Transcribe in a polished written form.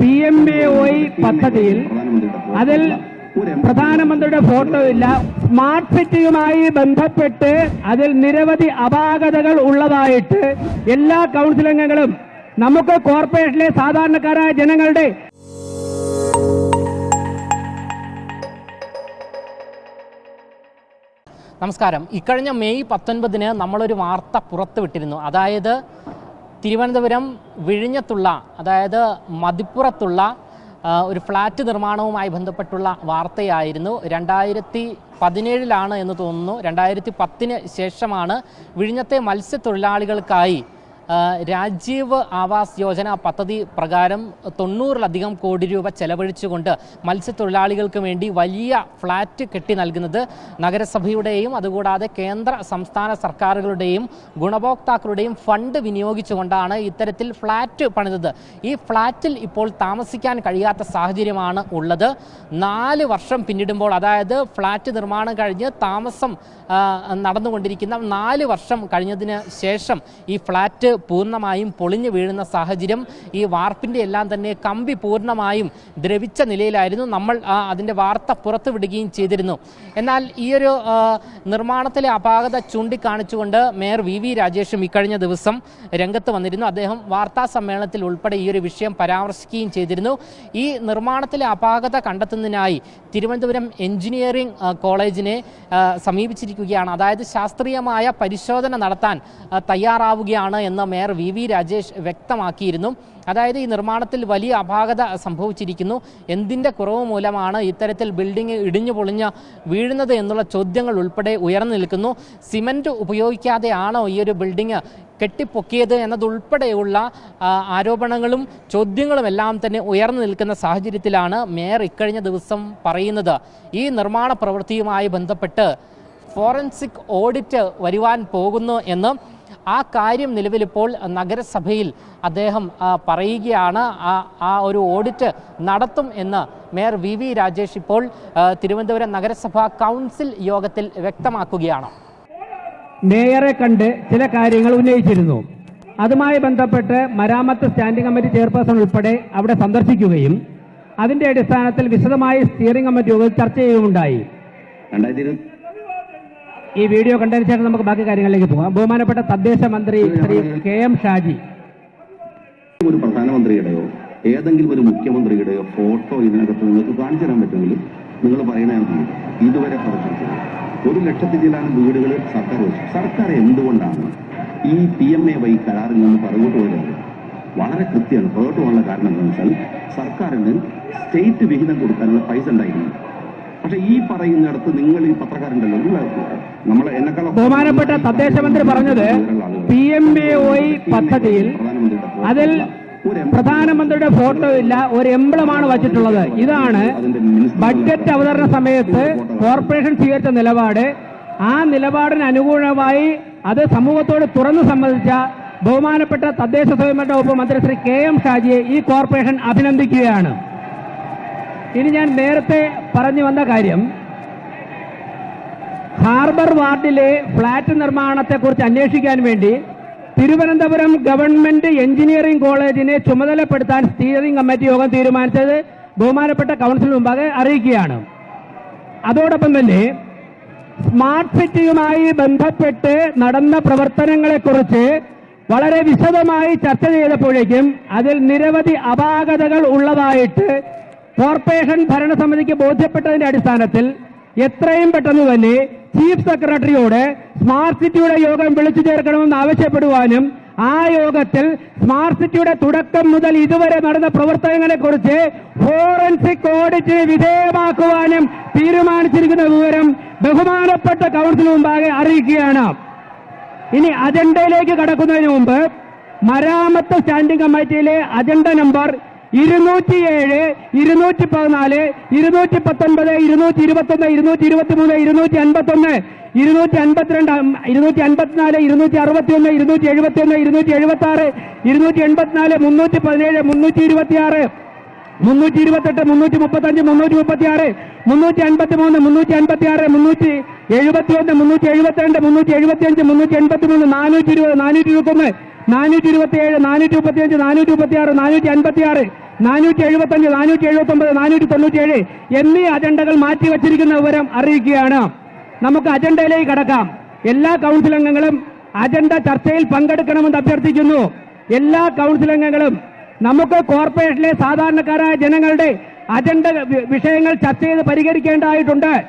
PMAY പദ്ധതിയിൽ അതിൽ പ്രധാനമന്ത്രിയുടെ ഫോട്ടോ ഇല്ല. സ്മാർട്ട് സിറ്റിയുമായി ബന്ധപ്പെട്ട് അതിൽ നിരവധി അപാകതകൾ ഉള്ളതായിട്ട് എല്ലാ കൗൺസിൽ അംഗങ്ങളും നമുക്ക് കോർപ്പറേഷനിലെ സാധാരണക്കാരായ ജനങ്ങളുടെ നമസ്കാരം. ഇക്കഴിഞ്ഞ മെയ് 19 നമ്മളൊരു വാർത്ത പുറത്തുവിട്ടിരുന്നു. അതായത് തിരുവനന്തപുരം വിഴിഞ്ഞത്തുള്ള, അതായത് മതിപ്പുറത്തുള്ള ഒരു ഫ്ലാറ്റ് നിർമ്മാണവുമായി ബന്ധപ്പെട്ടുള്ള വാർത്തയായിരുന്നു. 2017 എന്ന് തോന്നുന്നു. 2010 ശേഷമാണ് വിഴിഞ്ഞത്തെ മത്സ്യത്തൊഴിലാളികൾക്കായി രാജീവ് ആവാസ് യോജന പദ്ധതി പ്രകാരം 90-ലധികം കോടി രൂപ ചെലവഴിച്ചുകൊണ്ട് മത്സ്യത്തൊഴിലാളികൾക്ക് വേണ്ടി വലിയ ഫ്ലാറ്റ് കെട്ടി നൽകുന്നത്. നഗരസഭയുടെയും അതുകൂടാതെ കേന്ദ്ര സംസ്ഥാന സർക്കാരുകളുടെയും ഗുണഭോക്താക്കളുടെയും ഫണ്ട് വിനിയോഗിച്ചുകൊണ്ടാണ് ഇത്തരത്തിൽ ഫ്ലാറ്റ് പണിതത്. ഈ ഫ്ലാറ്റിൽ ഇപ്പോൾ താമസിക്കാൻ കഴിയാത്ത സാഹചര്യമാണ് ഉള്ളത്. 4 വർഷം പിന്നിടുമ്പോൾ, അതായത് ഫ്ലാറ്റ് നിർമ്മാണം കഴിഞ്ഞ് താമസം നടന്നുകൊണ്ടിരിക്കുന്ന 4 വർഷം കഴിഞ്ഞതിന് ശേഷം ഈ ഫ്ലാറ്റ് പൂർണ്ണമായും പൊളിഞ്ഞു വീഴുന്ന സാഹചര്യം. ഈ വാർപ്പിൻ്റെ എല്ലാം തന്നെ കമ്പി പൂർണ്ണമായും ദ്രവിച്ച നിലയിലായിരുന്നു. നമ്മൾ അതിൻ്റെ വാർത്ത പുറത്തുവിടുകയും ചെയ്തിരുന്നു. എന്നാൽ ഈയൊരു നിർമ്മാണത്തിലെ അപാകത ചൂണ്ടിക്കാണിച്ചുകൊണ്ട് മേയർ VV രാജേഷും ഇക്കഴിഞ്ഞ ദിവസം രംഗത്ത് വന്നിരുന്നു. അദ്ദേഹം വാർത്താ സമ്മേളനത്തിൽ ഉൾപ്പെടെ ഈ ഒരു വിഷയം പരാമർശിക്കുകയും ചെയ്തിരുന്നു. ഈ നിർമ്മാണത്തിലെ അപാകത കണ്ടെത്തുന്നതിനായി തിരുവനന്തപുരം എഞ്ചിനീയറിംഗ് കോളേജിനെ സമീപിച്ചിരിക്കുകയാണ്. അതായത് ശാസ്ത്രീയമായ പരിശോധന നടത്താൻ തയ്യാറാവുകയാണ് എന്ന് മേയർ VV രാജേഷ് വ്യക്തമാക്കിയിരുന്നു. അതായത് ഈ നിർമ്മാണത്തിൽ വലിയ അപാകത സംഭവിച്ചിരിക്കുന്നു, എന്തിൻ്റെ കുറവ് മൂലമാണ് ഇത്തരത്തിൽ ബിൽഡിംഗ് ഇടിഞ്ഞു പൊളിഞ്ഞ് വീഴുന്നത് എന്നുള്ള ചോദ്യങ്ങൾ ഉൾപ്പെടെ ഉയർന്നു നിൽക്കുന്നു. സിമൻറ്റ് ഉപയോഗിക്കാതെയാണോ ഈ ഒരു ബിൽഡിംഗ് കെട്ടിപ്പൊക്കിയത് എന്നതുൾപ്പെടെയുള്ള ആരോപണങ്ങളും ചോദ്യങ്ങളും എല്ലാം തന്നെ ഉയർന്നു നിൽക്കുന്ന സാഹചര്യത്തിലാണ് മേയർ ഇക്കഴിഞ്ഞ ദിവസം പറയുന്നത് ഈ നിർമ്മാണ പ്രവൃത്തിയുമായി ബന്ധപ്പെട്ട് ഫോറൻസിക് ഓഡിറ്റ് വരുവാൻ പോകുന്നു എന്ന്. ആ കാര്യം നിലവിലിപ്പോൾ നഗരസഭയിൽ അദ്ദേഹം പറയുകയാണ്. ആ ഒരു ഓഡിറ്റ് നടത്തും എന്ന് മേയർ VV രാജേഷ് ഇപ്പോൾ തിരുവനന്തപുരം നഗരസഭാ കൗൺസിൽ യോഗത്തിൽ വ്യക്തമാക്കുകയാണ്. മേയറെ കണ്ട് ചില കാര്യങ്ങൾ ഉന്നയിച്ചിരുന്നു. അതുമായി ബന്ധപ്പെട്ട് മരാമത്ത് സ്റ്റാൻഡിംഗ് കമ്മിറ്റി ചെയർപേഴ്സൺ ഉൾപ്പെടെ അവിടെ സന്ദർശിക്കുകയും അതിന്റെ അടിസ്ഥാനത്തിൽ വിശദമായി സ്റ്റിയറിംഗ് കമ്മിറ്റി യോഗത്തിൽ ചർച്ച ചെയ്യുകയുണ്ടായി. ഈ വീഡിയോ കണ്ടതിന് ശേഷം നമുക്ക് ബാക്കി കാര്യങ്ങളിലേക്ക് പോകാം. ബഹുമാനപ്പെട്ട തദ്ദേശ മന്ത്രി ശ്രീ KM ഷാജി, ഒരു പ്രധാനമന്ത്രിയുടെയോ ഏതെങ്കിലും ഒരു മുഖ്യമന്ത്രിയുടെയോ ഫോട്ടോ ഇതിനകത്ത് നിങ്ങൾക്ക് കാണിച്ചു തരാൻ പറ്റുമെങ്കിൽ നിങ്ങൾ പറയുന്നതാണ്. ഇതുവരെ പ്രദർശിപ്പിച്ചത് 1 ലക്ഷത്തിലാണ് വീടുകൾ സർക്കാർ വെച്ചു. സർക്കാർ എന്തുകൊണ്ടാണ് ഈ PMAY കരാറിൽ നിന്ന് പുറകോട്ട് പോയത്? വളരെ കൃത്യമാണ്. പുറകോട്ട് പോകാനുള്ള കാരണം എന്താണെന്ന് വെച്ചാൽ സർക്കാരിന് സ്റ്റേറ്റ് വിഹിതം കൊടുക്കാനുള്ള പൈസ ഉണ്ടായിരുന്നു. പക്ഷെ ഈ പറയുന്നിടത്ത് നിങ്ങൾ ഈ പത്രക്കാരുണ്ടല്ലോ, നമ്മളെ എന്നെക്കാളും ബഹുമാനപ്പെട്ട തദ്ദേശ മന്ത്രി പറഞ്ഞത് PMAY പദ്ധതിയിൽ അതിൽ പ്രധാനമന്ത്രിയുടെ ഫോട്ടോ ഇല്ല, ഒരു എംബ്ലമാണ് വച്ചിട്ടുള്ളത്. ഇതാണ് ബഡ്ജറ്റ് അവതരണ സമയത്ത് കോർപ്പറേഷൻ സ്വീകരിച്ച നിലപാട്. ആ നിലപാടിന് അനുകൂലമായി അത് സമൂഹത്തോട് തുറന്നു സമ്മതിച്ച ബഹുമാനപ്പെട്ട തദ്ദേശ സ്വയംഭരണ വകുപ്പ് മന്ത്രി ശ്രീ KM ഷാജിയെ ഈ കോർപ്പറേഷൻ അഭിനന്ദിക്കുകയാണ്. ഇനി ഞാൻ നേരത്തെ പറഞ്ഞു വന്ന കാര്യം, ഹാർബർ വാർഡിലെ ഫ്ളാറ്റ് നിർമ്മാണത്തെക്കുറിച്ച് അന്വേഷിക്കാൻ വേണ്ടി തിരുവനന്തപുരം ഗവൺമെന്റ് എഞ്ചിനീയറിംഗ് കോളേജിനെ ചുമതലപ്പെടുത്താൻ സ്റ്റിയറിംഗ് കമ്മിറ്റി യോഗം തീരുമാനിച്ചത് ബഹുമാനപ്പെട്ട കൗൺസിൽ മുമ്പാകെ അറിയിക്കുകയാണ്. അതോടൊപ്പം തന്നെ സ്മാർട്ട് സിറ്റിയുമായി ബന്ധപ്പെട്ട് നടന്ന പ്രവർത്തനങ്ങളെക്കുറിച്ച് വളരെ വിശദമായി ചർച്ച ചെയ്തപ്പോഴേക്കും അതിൽ നിരവധി അപാകതകൾ ഉള്ളതായിട്ട് കോർപ്പറേഷൻ ഭരണസമിതിക്ക് ബോധ്യപ്പെട്ടതിന്റെ അടിസ്ഥാനത്തിൽ എത്രയും പെട്ടെന്ന് തന്നെ ചീഫ് സെക്രട്ടറിയോട് സ്മാർട്ട് സിറ്റിയുടെ യോഗം വിളിച്ചു ചേർക്കണമെന്ന് ആവശ്യപ്പെടുവാനും ആ യോഗത്തിൽ സ്മാർട്ട് സിറ്റിയുടെ തുടക്കം മുതൽ ഇതുവരെ നടന്ന പ്രവർത്തനങ്ങളെക്കുറിച്ച് ഫോറൻസിക് ഓഡിറ്റിന് വിധേയമാക്കുവാനും തീരുമാനിച്ചിരിക്കുന്ന വിവരം ബഹുമാനപ്പെട്ട കൗൺസിൽ മുമ്പാകെ അറിയിക്കുകയാണ്. ഇനി അജണ്ടയിലേക്ക് കടക്കുന്നതിന് മുമ്പ് മരാമത്ത് സ്റ്റാൻഡിംഗ് കമ്മിറ്റിയിലെ അജണ്ട നമ്പർ 207, 214, 219, 221, 223, 251, 252, 254, 261, 271, 276, 284, 317, 326, 328, 335, 336, 353, 356, 371, 372, 375, 383, 420, 421, 427, 435, 436, 456, 475, 479, 497 എന്നീ അജണ്ടകൾ മാറ്റിവച്ചിരിക്കുന്ന വിവരം അറിയിക്കുകയാണ്. നമുക്ക് അജണ്ടയിലേക്ക് കടക്കാം. എല്ലാ കൗൺസിൽ അംഗങ്ങളും അജണ്ട ചർച്ചയിൽ പങ്കെടുക്കണമെന്ന് അഭ്യർത്ഥിക്കുന്നു. എല്ലാ കൗൺസിൽ അംഗങ്ങളും നമുക്ക് കോർപ്പറേഷനിലെ സാധാരണക്കാരായ ജനങ്ങളുടെ അജണ്ട വിഷയങ്ങൾ ചർച്ച ചെയ്ത് പരിഹരിക്കേണ്ടതായിട്ടുണ്ട്.